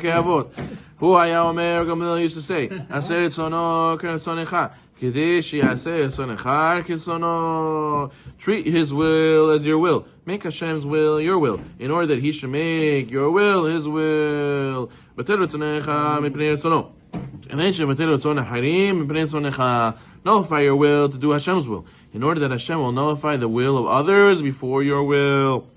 Avot. Hu haya omer, Gamliel used to say, Aser etzono k'retzonecha. Treat his will as your will. Make Hashem's will your will, in order that he should make your will his will. And then nullify your will to do Hashem's will, in order that Hashem will nullify the will of others before your will.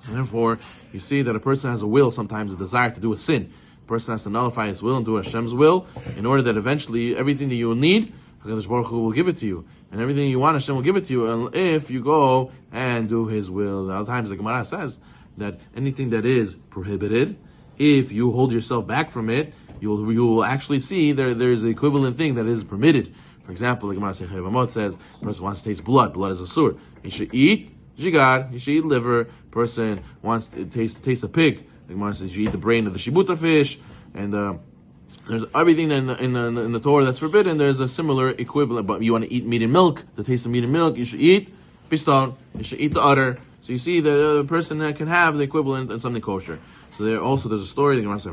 And therefore, you see that a person has a will, sometimes a desire to do a sin. A person has to nullify his will and do Hashem's will, in order that eventually everything that you will need, HaKadosh Baruch Hu will give it to you. And everything you want, Hashem will give it to you, and if you go and do His will. Other times the Gemara says that anything that is prohibited, if you hold yourself back from it, you will actually see there's an equivalent thing that is permitted. For example, the Gemara Pirkei Avot says, a person wants to taste blood. Blood is a sur. He should eat jigad, he should eat liver. Person wants to taste a pig. The Gemara says you eat the brain of the shibuta fish, and there's everything in the Torah that's forbidden. There's a similar equivalent. But you want to eat meat and milk, the taste of meat and milk, you should eat piston, you should eat the udder. So you see that a person that can have the equivalent in something kosher. So there's a story, the Gemara says,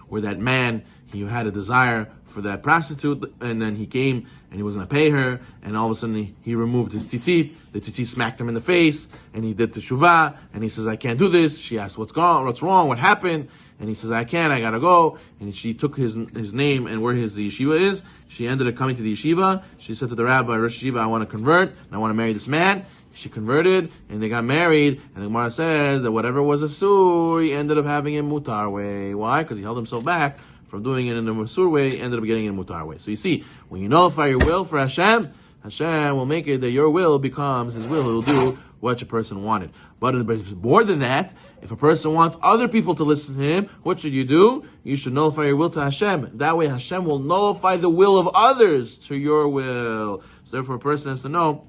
where that man, he had a desire for that prostitute, and then he came and he was going to pay her, and all of a sudden he removed his tzitzit. The tzitzit smacked him in the face, and he did teshuvah, and he says, I can't do this. She asked, what's wrong, what happened? And he says, I gotta go. And she took his name and where his yeshiva is. She ended up coming to the yeshiva. She said to the rabbi, Rosh Yeshiva, I want to convert, and I want to marry this man. She converted, and they got married, and the Gemara says that whatever was a sur, he ended up having it mutar way. Why? Because he held himself back from doing it in the sur way, he ended up getting it in mutar way. So you see, when you nullify your will for Hashem, Hashem will make it that your will becomes His will. He will do what a person wanted. But more than that, if a person wants other people to listen to him, what should you do? You should nullify your will to Hashem. That way Hashem will nullify the will of others to your will. So therefore a person has to know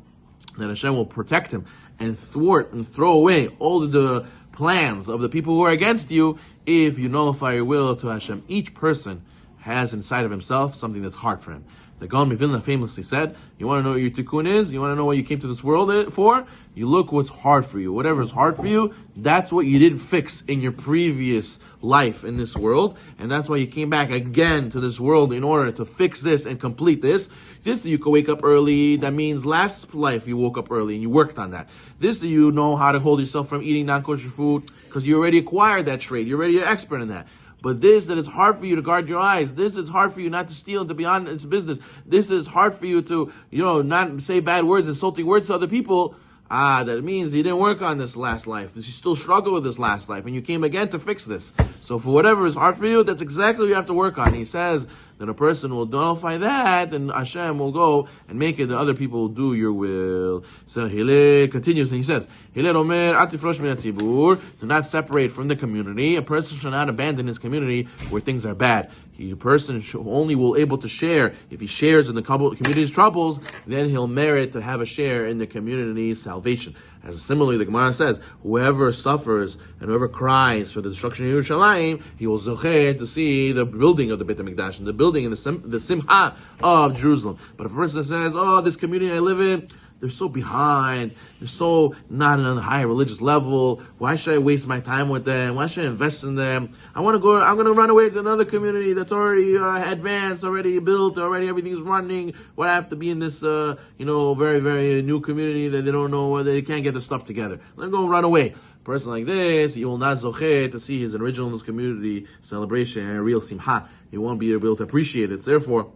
that Hashem will protect him and thwart and throw away all the plans of the people who are against you if you nullify your will to Hashem. Each person has inside of himself something that's hard for him. The Gaon Mivilna famously said, you want to know what your tikkun is? You want to know what you came to this world for? You look what's hard for you. Whatever is hard for you, that's what you didn't fix in your previous life in this world. And that's why you came back again to this world in order to fix this and complete this. This that you can wake up early, that means last life you woke up early and you worked on that. This that you know how to hold yourself from eating non-kosher food because you already acquired that trade. You're already an expert in that. But this, that it's hard for you to guard your eyes. This, it's hard for you not to steal and to be on its business. This is hard for you to, not say bad words, insulting words to other people. That it means you didn't work on this last life. You still struggle with this last life, and you came again to fix this. So for whatever is hard for you, that's exactly what you have to work on. He says that a person will nullify that, and Hashem will go and make it that other people will do your will. So Hillel continues, and he says, Hillel Omer, atifrosh min hatzibur, do not separate from the community. A person should not abandon his community where things are bad. A person only will able to share. If he shares in the community's troubles, then he'll merit to have a share in the community's salvation. As similarly, the Gemara says, whoever suffers and whoever cries for the destruction of Yerushalayim, he will zocher to see the building of the Beit HaMikdash and the building and the simcha of Jerusalem. But if a person says, this community I live in, they're so behind. They're so not on a high religious level. Why should I waste my time with them? Why should I invest in them? I'm going to run away to another community that's already advanced, already built, already everything's running. Why I have to be in this, very, very new community that they don't know whether they can't get the stuff together? Let them go run away. A person like this, he will not zocher to see his original community celebration and a real simcha. He won't be able to appreciate it. So therefore,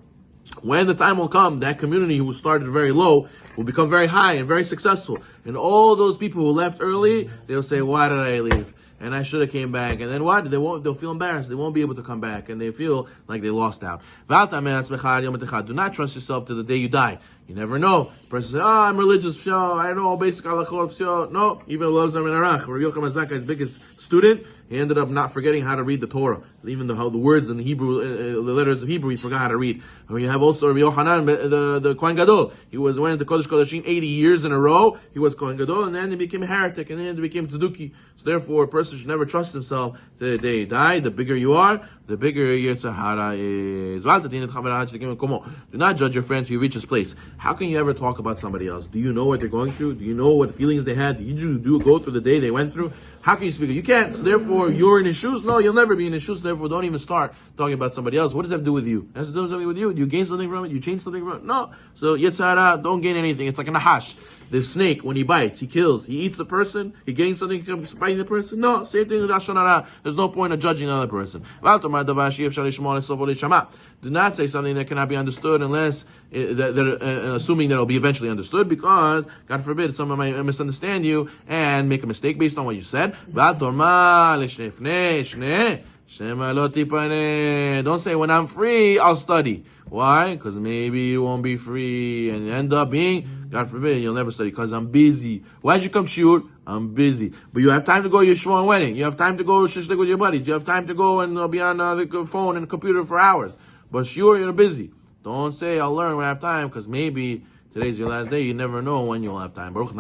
when the time will come, that community who started very low will become very high and very successful. And all those people who left early, they'll say, why did I leave? And I should have came back. And then what? They'll feel embarrassed. They won't be able to come back. And they feel like they lost out. Do not trust yourself to the day you die. You never know. The person says, I'm religious. I know basic halachot. No, even loves them in Arach. Rabbi Yochanan Zakkai's biggest student, he ended up not forgetting how to read the Torah. Even the words in the Hebrew, the letters of Hebrew, he forgot how to read. And you have also Rabbi Yochanan, the Kohen Gadol. He went into Kodesh Kodashim 80 years in a row. He was Kohen Gadol, and then he became a heretic, and then he became Tzeduki. So therefore, a person should never trust himself to the day he died. The bigger you are, the bigger Yetzer Hara is. Do not judge your friend till you reach his place. How can you ever talk about somebody else? Do you know what they're going through? Do you know what feelings they had? Did you go through the day they went through? How can you speak? You can't. So therefore, you're in his shoes? No, you'll never be in his shoes. So therefore, don't even start talking about somebody else. What does that have to do with you? It has to do something with you. Do you gain something from it? You change something from it? No. So Yetzer Hara, don't gain anything. It's like a nahash. The snake, when he bites, he kills. He eats the person. He gains something from biting the person. No, same thing with Lashon Hara. There's no point of judging another person. Do not say something that cannot be understood unless, assuming that it'll be eventually understood, because, God forbid, someone might misunderstand you and make a mistake based on what you said. Don't say, when I'm free, I'll study. Why? Because maybe you won't be free and end up being, God forbid, you'll never study because I'm busy. Why'd you come shiur? I'm busy. But you have time to go to your shmuel wedding. You have time to go shishlik with your buddies. You have time to go and be on the phone and the computer for hours. But shiur, you're busy. Don't say, I'll learn when I have time, because maybe today's your last day. You never know when you'll have time. Baruch